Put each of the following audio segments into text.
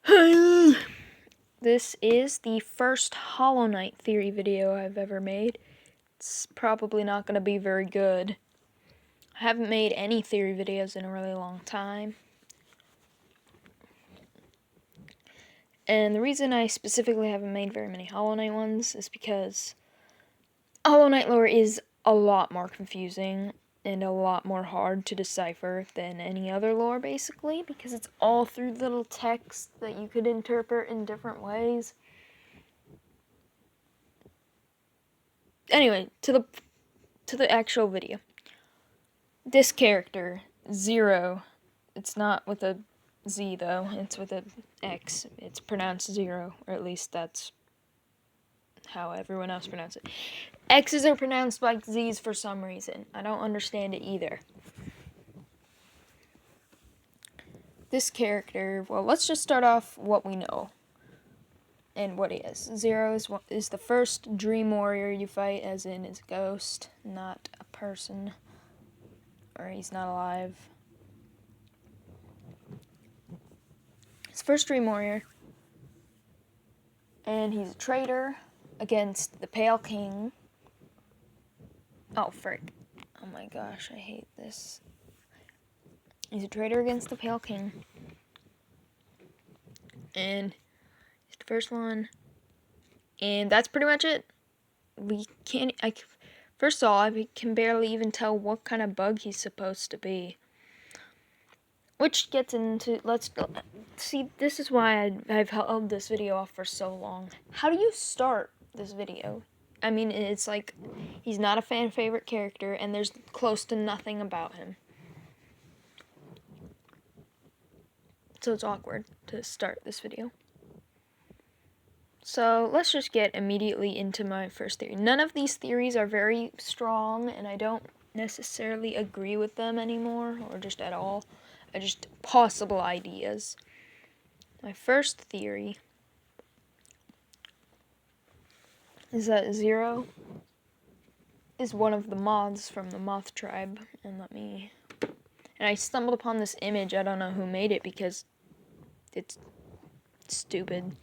This is the first Hollow Knight theory video I've ever made. It's probably not going to be very good. I haven't made any theory videos in a really long time. And the reason I specifically haven't made very many Hollow Knight ones is because Hollow Knight lore is a lot more confusing and a lot more hard to decipher than any other lore, basically, because it's all through little text that you could interpret in different ways. Anyway, to the actual video. This character, Xero, it's not with a Z though, it's with a X. It's pronounced Zero, or at least that's how everyone else pronounces it. X's are pronounced like Z's for some reason. I don't understand it either. This character, well, let's just start off what we know and what he is. Xero is the first dream warrior you fight, as in is a ghost, not a person, or he's not alive. His first dream warrior, and he's a traitor against the Pale King. Oh, frick. Oh my gosh, I hate this. He's a traitor against the Pale King. And he's the first one. And that's pretty much it. First of all, I can barely even tell what kind of bug he's supposed to be. Which gets into, let's go. See, this is why I've held this video off for so long. How do you start this video? I mean, it's like, he's not a fan favorite character, and there's close to nothing about him. So it's awkward to start this video. So let's just get immediately into my first theory. None of these theories are very strong, and I don't necessarily agree with them anymore, or just at all. Are just possible ideas. My first theory is that Xero is one of the moths from the moth tribe. And I stumbled upon this image. I don't know who made it because it's stupid.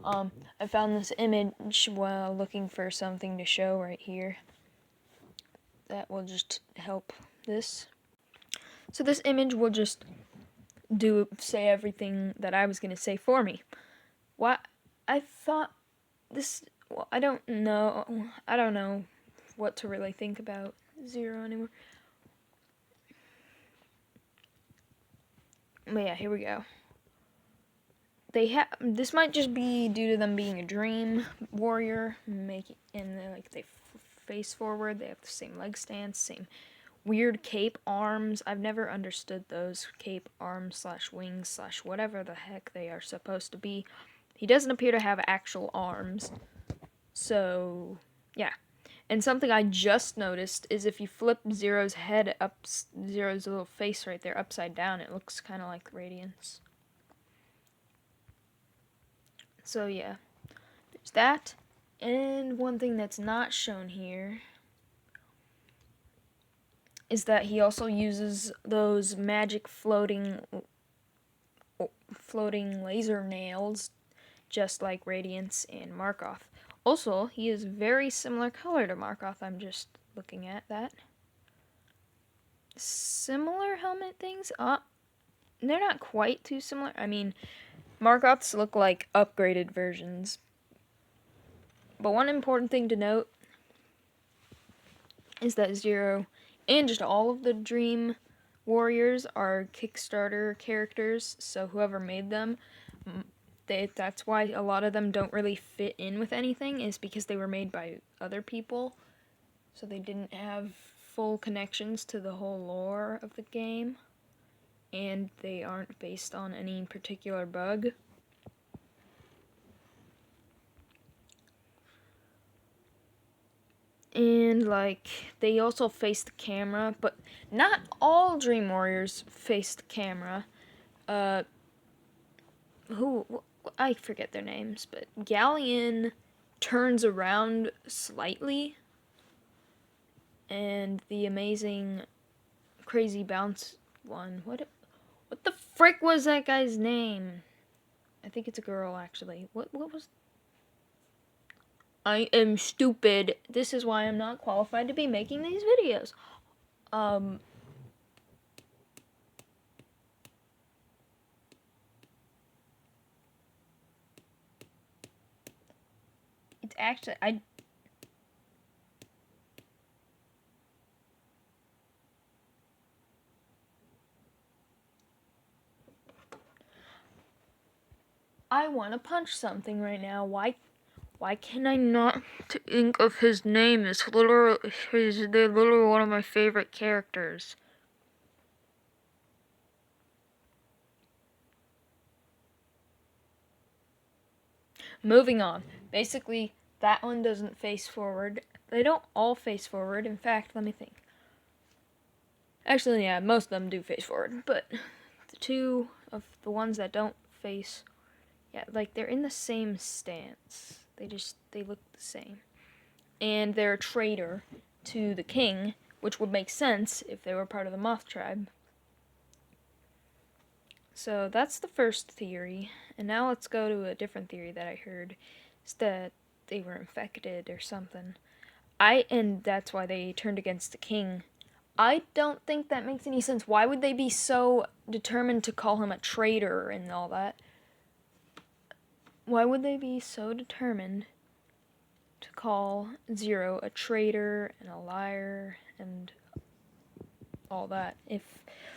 I found this image while looking for something to show right here that will just help this. So this image will just say everything that I was going to say for me. I thought this, well, I don't know what to really think about Xero anymore. But yeah, here we go. This might just be due to them being a dream warrior, they face forward. They have the same leg stance, same weird cape arms. I've never understood those cape arms / wings / whatever the heck they are supposed to be. He doesn't appear to have actual arms. So, yeah. And something I just noticed is if you flip Xero's head up, Xero's little face right there upside down, it looks kind of like Radiance. So, yeah. There's that. And one thing that's not shown here is that he also uses those magic floating laser nails, just like Radiance and Markoth. Also, he is very similar color to Markoth. I'm just looking at that. Similar helmet things? They're not quite too similar. I mean, Markoth's look like upgraded versions. But one important thing to note is that Xero and just all of the Dream Warriors are Kickstarter characters, so whoever made them, that's why a lot of them don't really fit in with anything, is because they were made by other people, so they didn't have full connections to the whole lore of the game, and they aren't based on any particular bug. And, they also face the camera, but not all Dream Warriors face the camera. I forget their names, but Galleon turns around slightly, and the amazing Crazy Bounce one, what the frick was that guy's name? I think it's a girl, actually. What was... I am stupid. This is why I'm not qualified to be making these videos. It's actually... I want to punch something right now. Why can I not think of his name? They're literally one of my favorite characters. Moving on. Basically, that one doesn't face forward. They don't all face forward. In fact, let me think. Actually, yeah, most of them do face forward, but the two of the ones that don't face, yeah, like they're in the same stance. They look the same. And they're a traitor to the king, which would make sense if they were part of the Moth tribe. So that's the first theory. And now let's go to a different theory that I heard. It's that they were infected or something. And that's why they turned against the king. I don't think that makes any sense. Why would they be so determined to call him a traitor and all that? Why would they be so determined to call Xero a traitor and a liar and all that? If,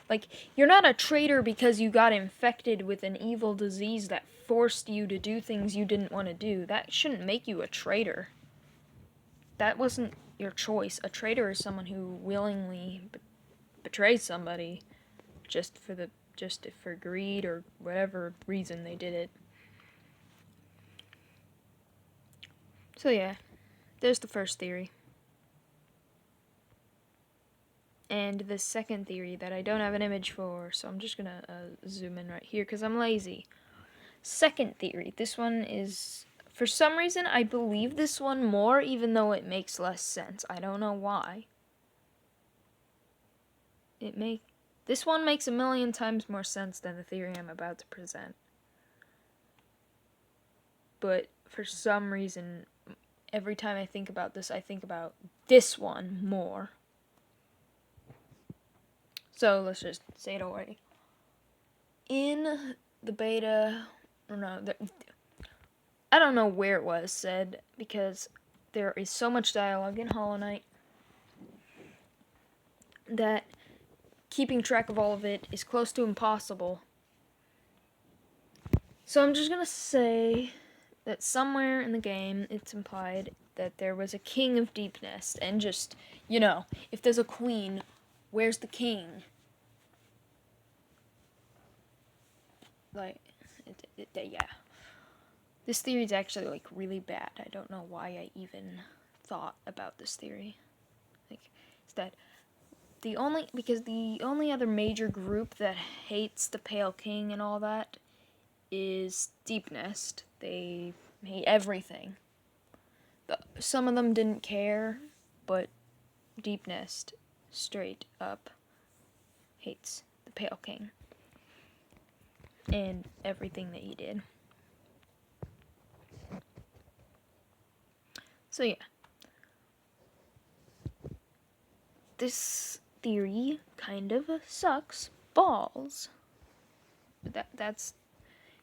like, you're not a traitor because you got infected with an evil disease that forced you to do things you didn't want to do. That shouldn't make you a traitor. That wasn't your choice. A traitor is someone who willingly betrays somebody just for greed or whatever reason they did it. So yeah, there's the first theory. And the second theory that I don't have an image for, so I'm just gonna zoom in right here because I'm lazy. Second theory, this one is, for some reason, I believe this one more even though it makes less sense. I don't know why. This one makes a million times more sense than the theory I'm about to present. But for some reason, every time I think about this, I think about this one more. So let's just say it already. In the beta, or no, I don't know where it was said because there is so much dialogue in Hollow Knight that keeping track of all of it is close to impossible. So I'm just gonna say that somewhere in the game it's implied that there was a king of Deepnest, and just, you know, if there's a queen, where's the king? Like, yeah. This theory is actually, like, really bad. I don't know why I even thought about this theory. Like, it's that because the only other major group that hates the Pale King and all that is Deepnest. They hate everything. Some of them didn't care, but Deepnest straight up hates the Pale King and everything that he did. So yeah, this theory kind of sucks balls. But that's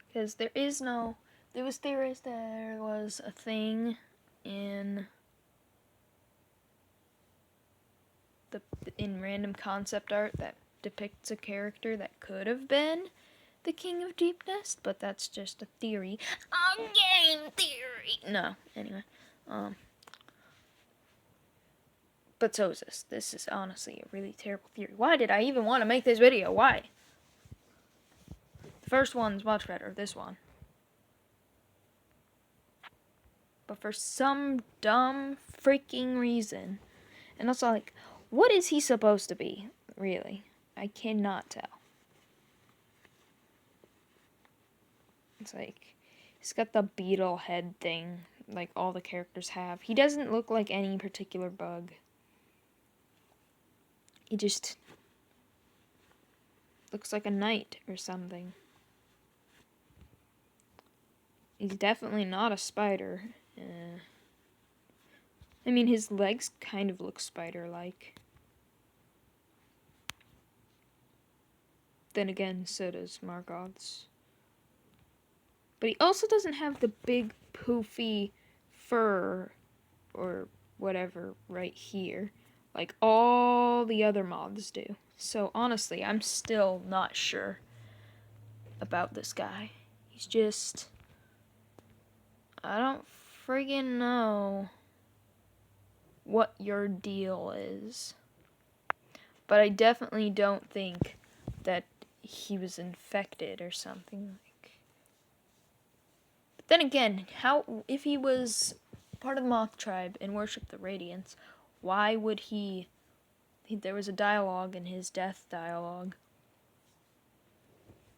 because there was theorized there was a thing in random concept art that depicts a character that could have been the King of Deepnest, but that's just a theory. A game theory! No, anyway. But so is this. This is honestly a really terrible theory. Why did I even want to make this video? Why? The first one's much better, this one. But for some dumb freaking reason, and also, like, what is he supposed to be, really? I cannot tell. It's like, he's got the beetle head thing, like all the characters have. He doesn't look like any particular bug. He just looks like a knight or something. He's definitely not a spider. I mean, his legs kind of look spider-like. Then again, so does Margoth's. But he also doesn't have the big poofy fur or whatever right here, like all the other moths do. So honestly, I'm still not sure about this guy. He's just... I don't friggin' know what your deal is. But I definitely don't think that he was infected or something. But then again, if he was part of the Moth tribe and worshipped the Radiance, why would he... There was a dialogue in his death dialogue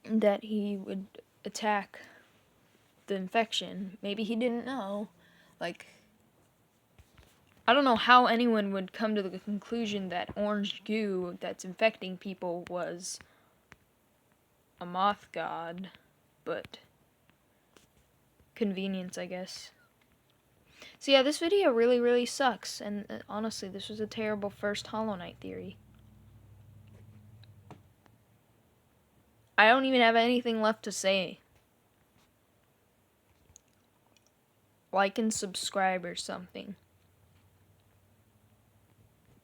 that he would attack the infection. Maybe he didn't know. Like, I don't know how anyone would come to the conclusion that orange goo that's infecting people was a moth god, but convenience, I guess. So yeah, this video really sucks, and honestly, this was a terrible first Hollow Knight theory. I don't even have anything left to say. Like and subscribe or something.